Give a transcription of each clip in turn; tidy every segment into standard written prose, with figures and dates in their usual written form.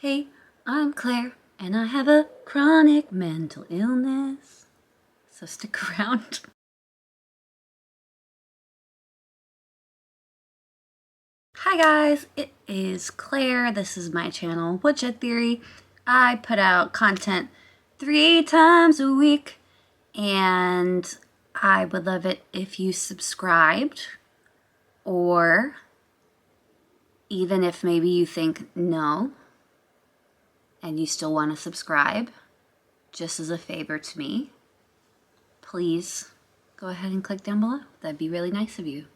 Hey, I'm Claire, and I have a chronic mental illness, so stick around. Hi guys, it is Claire. This is my channel, Woodshed Theory. I put out content 3 times a week, and I would love it if you subscribed, or even if maybe you think no, and you still want to subscribe, just as a favor to me, please go ahead and click down below. That'd be really nice of you.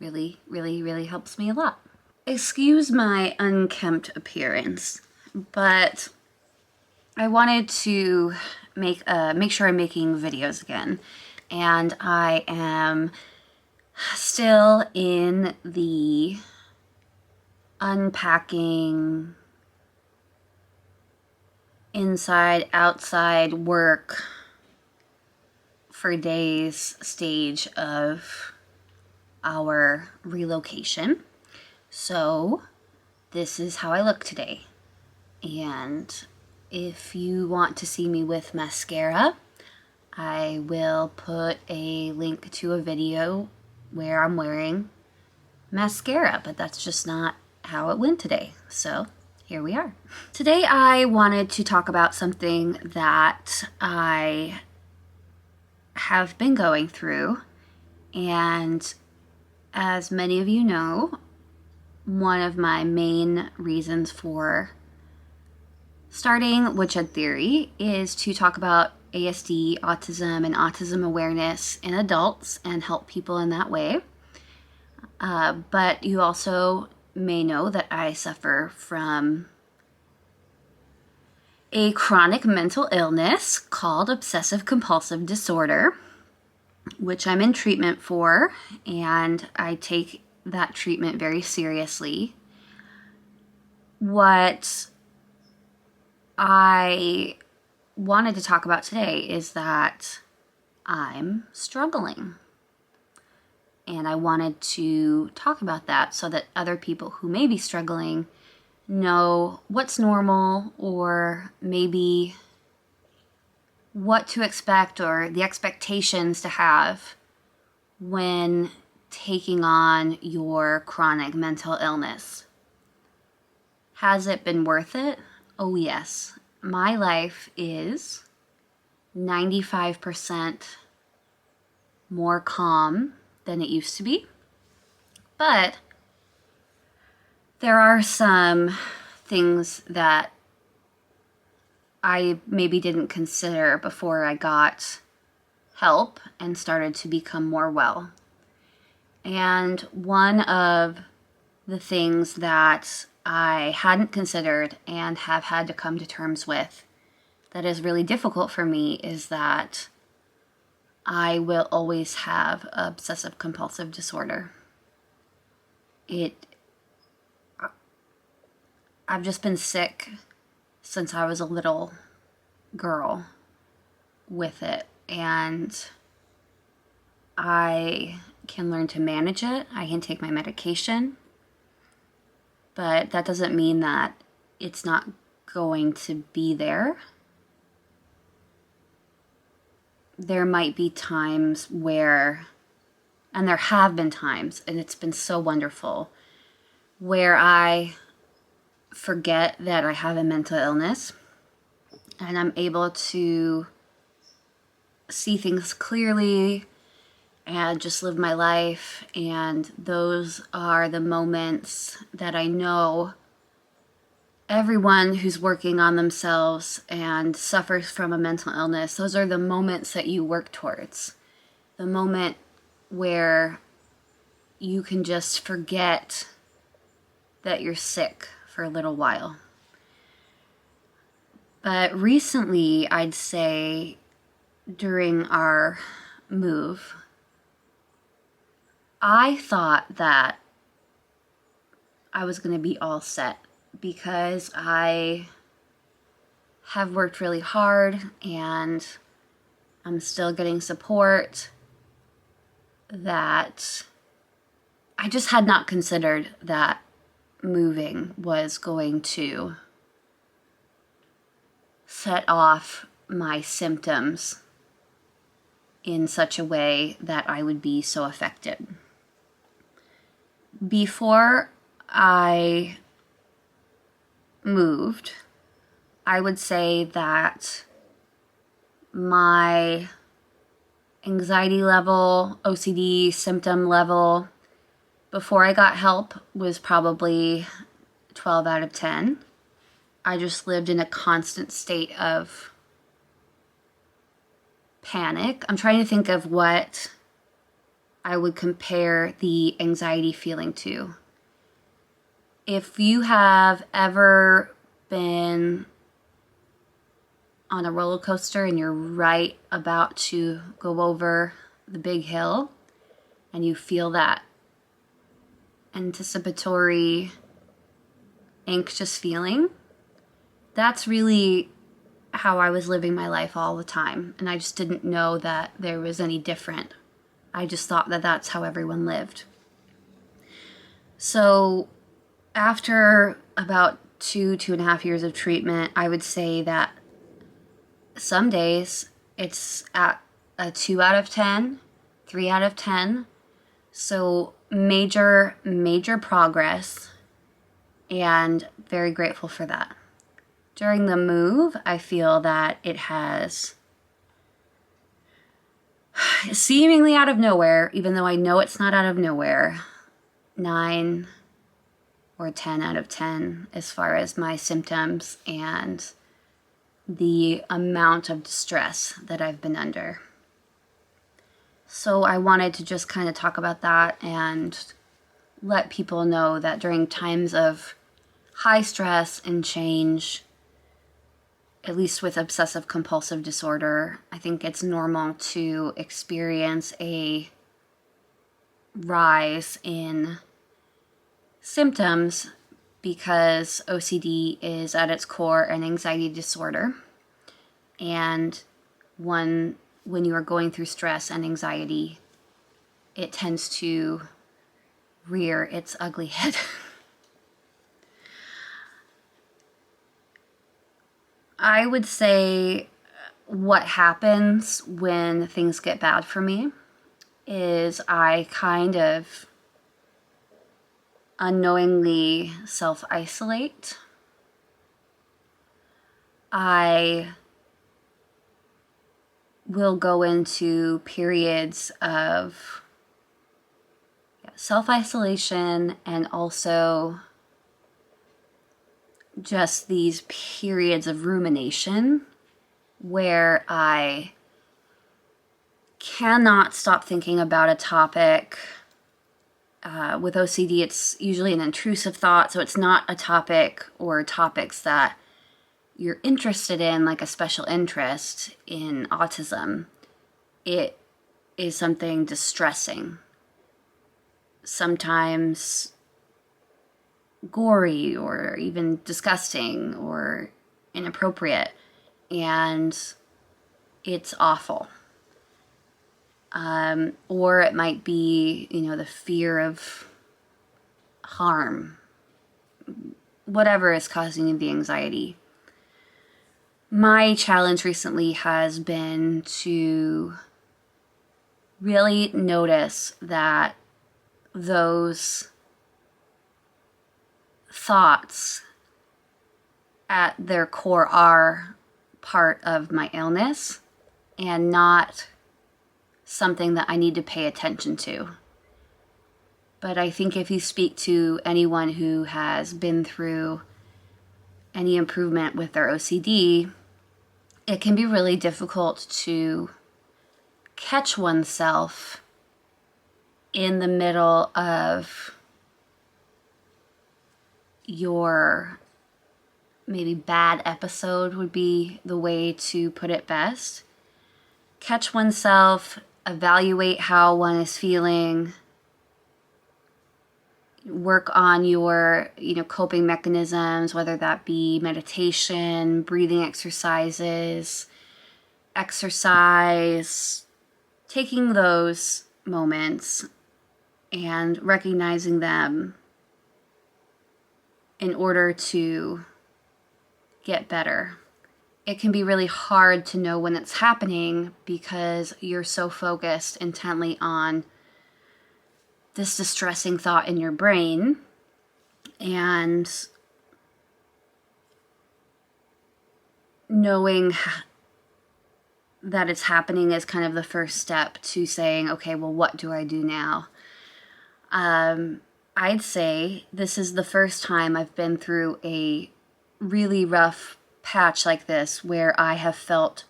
Really helps me a lot. Excuse my unkempt appearance, but I wanted to make sure I'm making videos again, and I am still in the unpacking, inside outside work for days stage of our relocation. So this is how I look today. And if you want to see me with mascara, I will put a link to a video where I'm wearing mascara, but that's just not how it went today. So here we are. Today I wanted to talk about something that I have been going through, and as many of you know, one of my main reasons for starting Woodshed Theory is to talk about ASD, autism, and autism awareness in adults and help people in that way. But you also may know that I suffer from a chronic mental illness called obsessive compulsive disorder, which I'm in treatment for, and I take that treatment very seriously. What I wanted to talk about today is that I'm struggling. And I wanted to talk about that so that other people who may be struggling know what's normal, or maybe what to expect, or the expectations to have when taking on your chronic mental illness. Has it been worth it? Oh yes. My life is 95% more calm than it used to be. But there are some things that I maybe didn't consider before I got help and started to become more well. And one of the things that I hadn't considered and have had to come to terms with that is really difficult for me is that I will always have obsessive compulsive disorder. I've just been sick since I was a little girl with it, and I can learn to manage it. I can take my medication, but that doesn't mean that it's not going to be there. There might be times where, and there have been times, and it's been so wonderful, where I forget that I have a mental illness and I'm able to see things clearly and just live my life. And those are the moments that I know everyone who's working on themselves and suffers from a mental illness, those are the moments that you work towards. The moment where you can just forget that you're sick for a little while. But recently, I'd say during our move, I thought that I was going to be all set because I have worked really hard and I'm still getting support, that I just had not considered that moving was going to set off my symptoms in such a way that I would be so affected. Before I moved, I would say that my anxiety level, OCD symptom level, before I got help was probably 12 out of 10. I just lived in a constant state of panic. I'm trying to think of what I would compare the anxiety feeling to. If you have ever been on a roller coaster and you're right about to go over the big hill and you feel that anticipatory, anxious feeling, that's really how I was living my life all the time. And I just didn't know that there was any different. I just thought that that's how everyone lived. So after about 2.5 years of treatment, I would say that some days it's at a 2 out of 10, 3 out of 10. So major progress, and very grateful for that. During the move, I feel that it has seemingly out of nowhere, even though I know it's not out of nowhere, 9 or 10 out of 10 as far as my symptoms and the amount of distress that I've been under. So I wanted to just kind of talk about that and let people know that during times of high stress and change, at least with obsessive compulsive disorder, I think it's normal to experience a rise in symptoms because OCD is at its core an anxiety disorder. And when you are going through stress and anxiety, it tends to rear its ugly head. I would say what happens when things get bad for me is I kind of unknowingly self-isolate. I will go into periods of self-isolation and also just these periods of rumination where I cannot stop thinking about a topic. With OCD, it's usually an intrusive thought, so it's not a topic or topics that you're interested in, like a special interest in autism. It is something distressing, sometimes gory or even disgusting or inappropriate, and it's awful. Or it might be, the fear of harm, whatever is causing you the anxiety. My challenge recently has been to really notice that those thoughts at their core are part of my illness and not something that I need to pay attention to. But I think if you speak to anyone who has been through any improvement with their OCD, it can be really difficult to catch oneself in the middle of your maybe bad episode would be the way to put it best. Catch oneself, evaluate how one is feeling, work on your, coping mechanisms, whether that be meditation, breathing exercises, exercise, taking those moments and recognizing them in order to get better. it can be really hard to know when it's happening because you're so focused intently on this distressing thought in your brain. And knowing that it's happening is kind of the first step to saying, okay, well, what do I do now? I'd say this is the first time I've been through a really rough patch like this where I have felt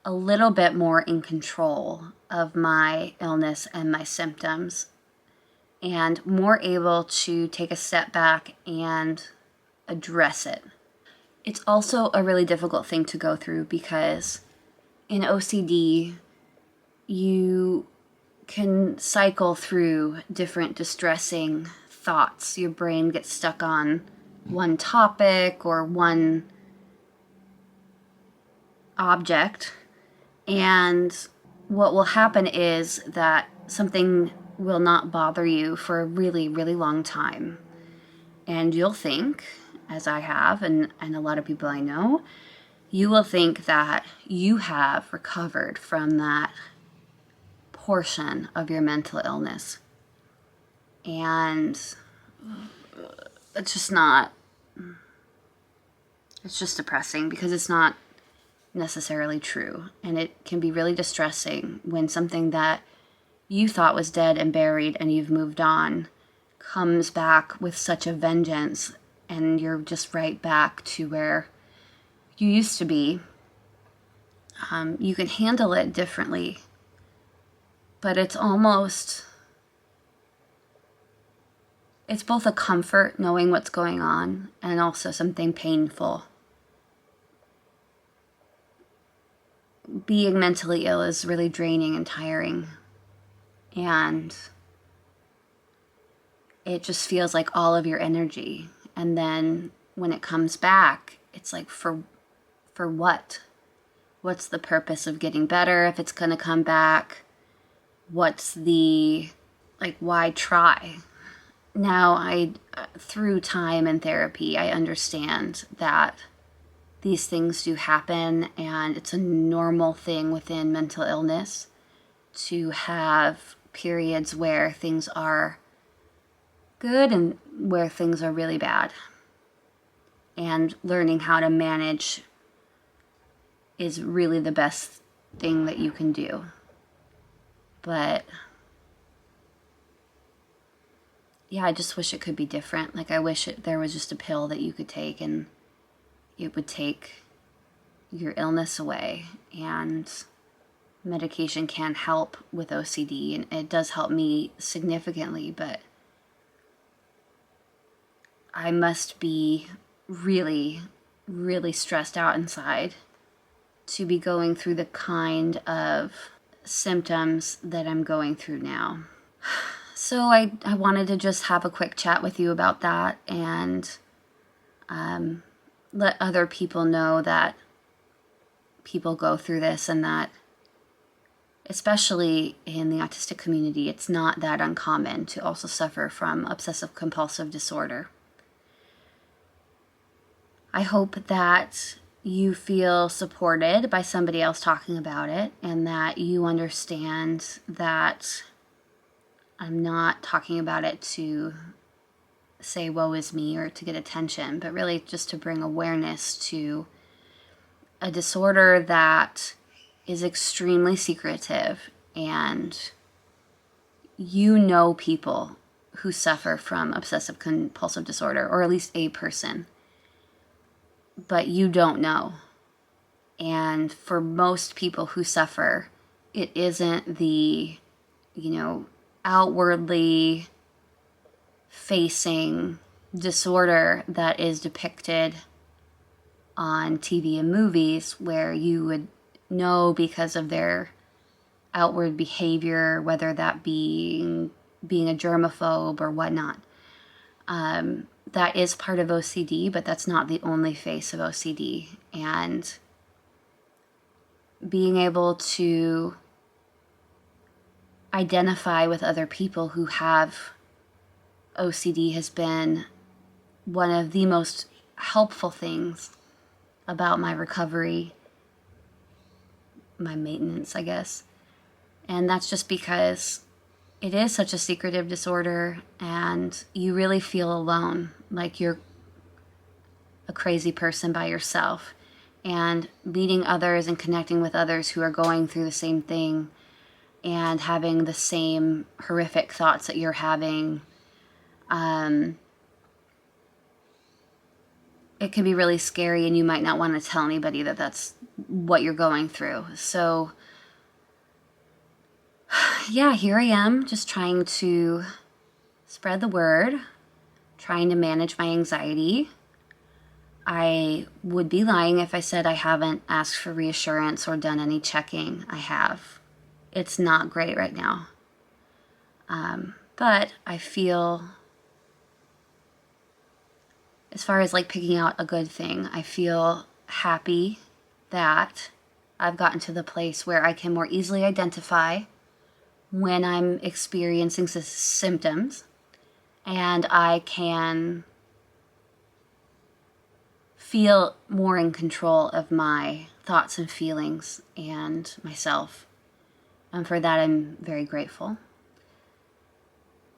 a little bit more in control of my illness and my symptoms, and more able to take a step back and address it. It's also a really difficult thing to go through because in OCD, you can cycle through different distressing thoughts. Your brain gets stuck on one topic or one object, and what will happen is that something will not bother you for a really, really long time. And you'll think, as I have, and a lot of people I know, you will think that you have recovered from that portion of your mental illness. And it's just not, it's just depressing because it's not necessarily true. And it can be really distressing when something that you thought was dead and buried and you've moved on comes back with such a vengeance, and you're just right back to where you used to be. You can handle it differently, but it's both a comfort knowing what's going on and also something painful. Being mentally ill is really draining and tiring, and it just feels like all of your energy. And then when it comes back, it's like, for what? What's the purpose of getting better if it's going to come back? What's the, why try? Now, through time and therapy, I understand that these things do happen, and it's a normal thing within mental illness to have periods where things are good and where things are really bad. And learning how to manage is really the best thing that you can do. But yeah, I just wish it could be different. I wish there was just a pill that you could take and it would take your illness away. And medication can help with OCD, and it does help me significantly, but I must be really, really stressed out inside to be going through the kind of symptoms that I'm going through now. So I wanted to just have a quick chat with you about that and let other people know that people go through this, and that especially in the autistic community, it's not that uncommon to also suffer from obsessive compulsive disorder. I hope that you feel supported by somebody else talking about it, and that you understand that I'm not talking about it to say woe is me or to get attention, but really just to bring awareness to a disorder that is extremely secretive. And you know people who suffer from obsessive compulsive disorder, or at least a person, but you don't know. And for most people who suffer, it isn't the, outwardly facing disorder that is depicted on TV and movies, where you would know because of their outward behavior, whether that being a germaphobe or whatnot. That is part of OCD, but that's not the only face of OCD. And being able to identify with other people who have OCD has been one of the most helpful things about my recovery, my maintenance, I guess. And that's just because it is such a secretive disorder and you really feel alone, like you're a crazy person by yourself. And meeting others and connecting with others who are going through the same thing and having the same horrific thoughts that you're having, it can be really scary, and you might not want to tell anybody that that's what you're going through. So yeah, here I am just trying to spread the word, trying to manage my anxiety. I would be lying if I said I haven't asked for reassurance or done any checking. I have. It's not great right now. But I feel, as far as like picking out a good thing, I feel happy that I've gotten to the place where I can more easily identify when I'm experiencing symptoms, and I can feel more in control of my thoughts and feelings and myself. And for that, I'm very grateful.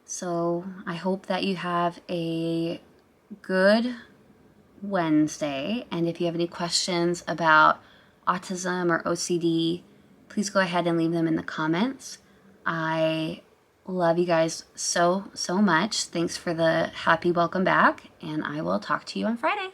So I hope that you have a good Wednesday. And if you have any questions about autism or OCD, please go ahead and leave them in the comments. I love you guys so much. Thanks for the happy welcome back, and I will talk to you on Friday.